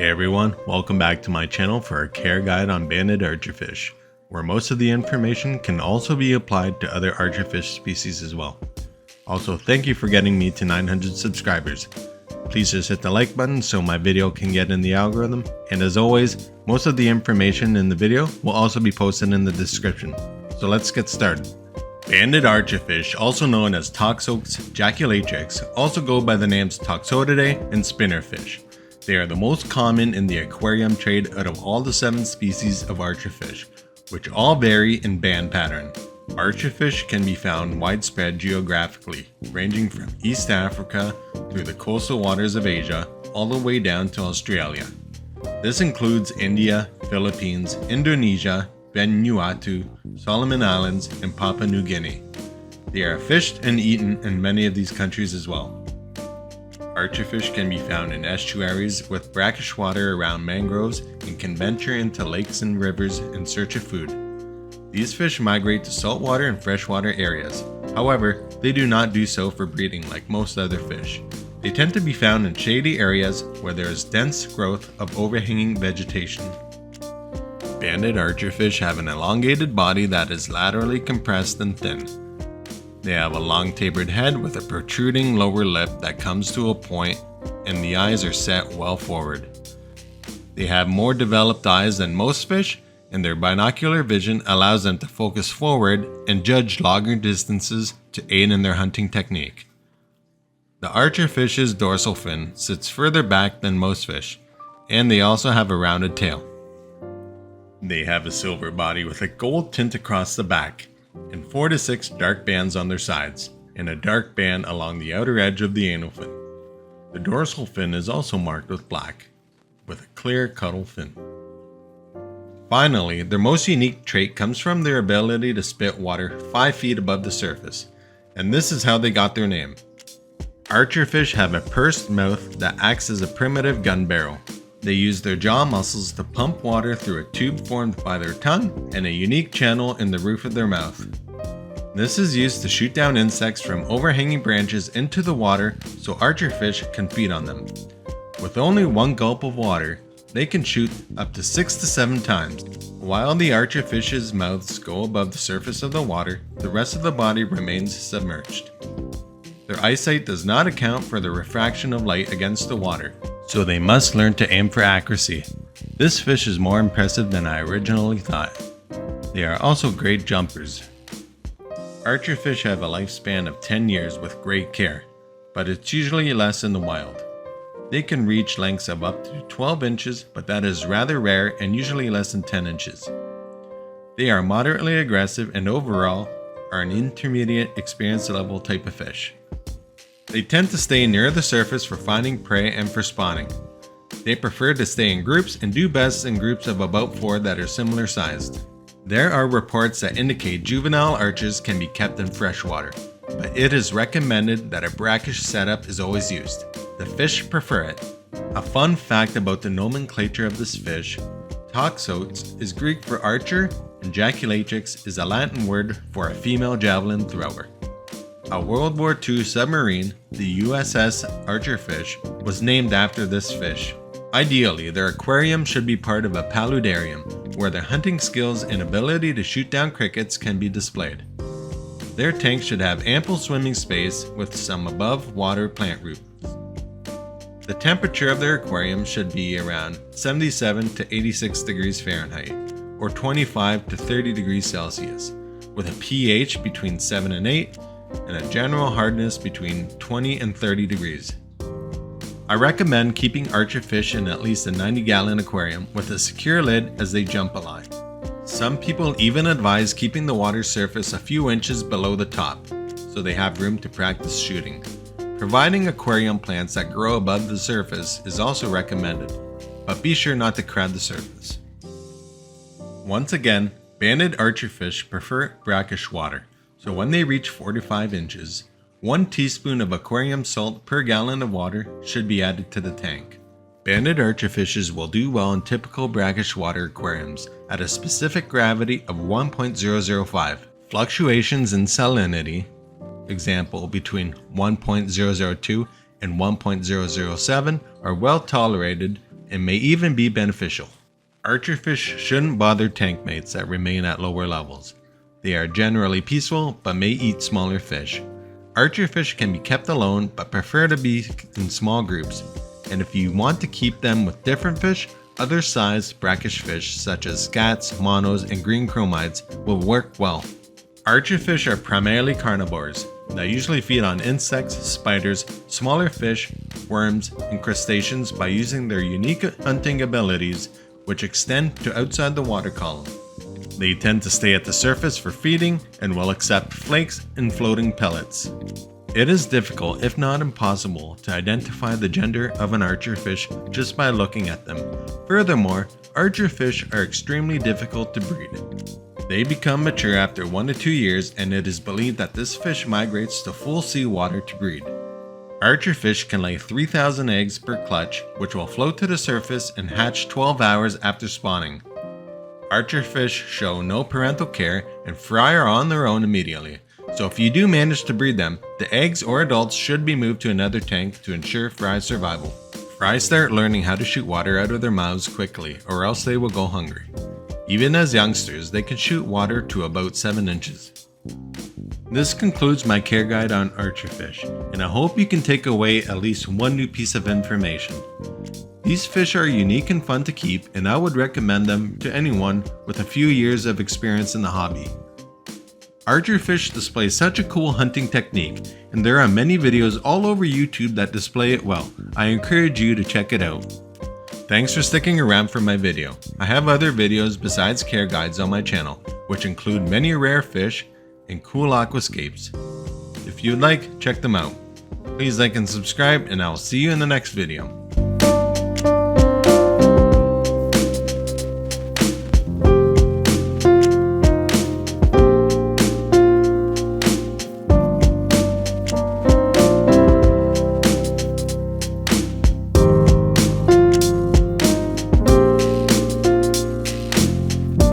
Hey everyone, welcome back to my channel for a care guide on banded archerfish, where most of the information can also be applied to other archerfish species as well. Also, thank you for getting me to 900 subscribers. Please just hit the like button so my video can get in the algorithm, and as always, most of the information in the video will also be posted in the description. So let's get started. Banded archerfish, also known as Toxotes, jaculatrix, also go by the names Toxotidae and spinnerfish. They are the most common in the aquarium trade out of all the 7 species of archerfish, which all vary in band pattern. Archerfish can be found widespread geographically, ranging from East Africa through the coastal waters of Asia all the way down to Australia. This includes India, Philippines, Indonesia, Vanuatu, Solomon Islands, and Papua New Guinea. They are fished and eaten in many of these countries as well. Archerfish can be found in estuaries with brackish water around mangroves and can venture into lakes and rivers in search of food. These fish migrate to saltwater and freshwater areas. However, they do not do so for breeding like most other fish. They tend to be found in shady areas where there is dense growth of overhanging vegetation. Banded archerfish have an elongated body that is laterally compressed and thin. They have a long tapered head with a protruding lower lip that comes to a point, and the eyes are set well forward. They have more developed eyes than most fish, and their binocular vision allows them to focus forward and judge longer distances to aid in their hunting technique. The archerfish's dorsal fin sits further back than most fish, and they also have a rounded tail. They have a silver body with a gold tint across the back, and 4 to 6 dark bands on their sides, and a dark band along the outer edge of the anal fin. The dorsal fin is also marked with black, with a clear caudal fin. Finally, their most unique trait comes from their ability to spit water 5 feet above the surface, and this is how they got their name. Archerfish have a pursed mouth that acts as a primitive gun barrel. They use their jaw muscles to pump water through a tube formed by their tongue and a unique channel in the roof of their mouth. This is used to shoot down insects from overhanging branches into the water so archerfish can feed on them. With only 1 gulp of water, they can shoot up to 6 to 7 times. While the archerfish's mouths go above the surface of the water, the rest of the body remains submerged. Their eyesight does not account for the refraction of light against the water, so they must learn to aim for accuracy. This fish is more impressive than I originally thought. They are also great jumpers. Archerfish have a lifespan of 10 years with great care, but it's usually less in the wild. They can reach lengths of up to 12 inches, but that is rather rare and usually less than 10 inches. They are moderately aggressive and overall are an intermediate experience level type of fish. They tend to stay near the surface for finding prey and for spawning. They prefer to stay in groups and do best in groups of about 4 that are similar sized. There are reports that indicate juvenile archers can be kept in freshwater, but it is recommended that a brackish setup is always used. The fish prefer it. A fun fact about the nomenclature of this fish: Toxotes is Greek for archer, and jaculatrix is a Latin word for a female javelin thrower. A World War II submarine, the USS Archerfish, was named after this fish. Ideally, their aquarium should be part of a paludarium, where their hunting skills and ability to shoot down crickets can be displayed. Their tank should have ample swimming space with some above water plant roots. The temperature of their aquarium should be around 77 to 86 degrees Fahrenheit, or 25 to 30 degrees Celsius, with a pH between 7 and 8, and a general hardness between 20 and 30 degrees. I recommend keeping archerfish in at least a 90-gallon aquarium with a secure lid as they jump a lot. Some people even advise keeping the water surface a few inches below the top, so they have room to practice shooting. Providing aquarium plants that grow above the surface is also recommended, but be sure not to crowd the surface. Once again, banded archerfish prefer brackish water. So when they reach 4 to 5 inches, 1 teaspoon of aquarium salt per gallon of water should be added to the tank. Banded archerfishes will do well in typical brackish water aquariums at a specific gravity of 1.005. Fluctuations in salinity, example between 1.002 and 1.007, are well tolerated and may even be beneficial. Archerfish shouldn't bother tank mates that remain at lower levels. They are generally peaceful but may eat smaller fish. Archerfish can be kept alone but prefer to be in small groups, and if you want to keep them with different fish, other sized brackish fish such as scats, monos, and green chromides will work well. Archerfish are primarily carnivores that usually feed on insects, spiders, smaller fish, worms, and crustaceans by using their unique hunting abilities which extend to outside the water column. They tend to stay at the surface for feeding and will accept flakes and floating pellets. It is difficult, if not impossible, to identify the gender of an archerfish just by looking at them. Furthermore, archerfish are extremely difficult to breed. They become mature after 1 to 2 years, and it is believed that this fish migrates to full seawater to breed. Archerfish can lay 3,000 eggs per clutch, which will float to the surface and hatch 12 hours after spawning. Archerfish show no parental care and fry are on their own immediately, so if you do manage to breed them, the eggs or adults should be moved to another tank to ensure fry's survival. Fry start learning how to shoot water out of their mouths quickly, or else they will go hungry. Even as youngsters, they can shoot water to about 7 inches. This concludes my care guide on archerfish, and I hope you can take away at least one new piece of information. These fish are unique and fun to keep, and I would recommend them to anyone with a few years of experience in the hobby. Archerfish display such a cool hunting technique, and there are many videos all over YouTube that display it well. I encourage you to check it out. Thanks for sticking around for my video. I have other videos besides care guides on my channel, which include many rare fish and cool aquascapes. If you'd like, check them out. Please like and subscribe, and I'll see you in the next video.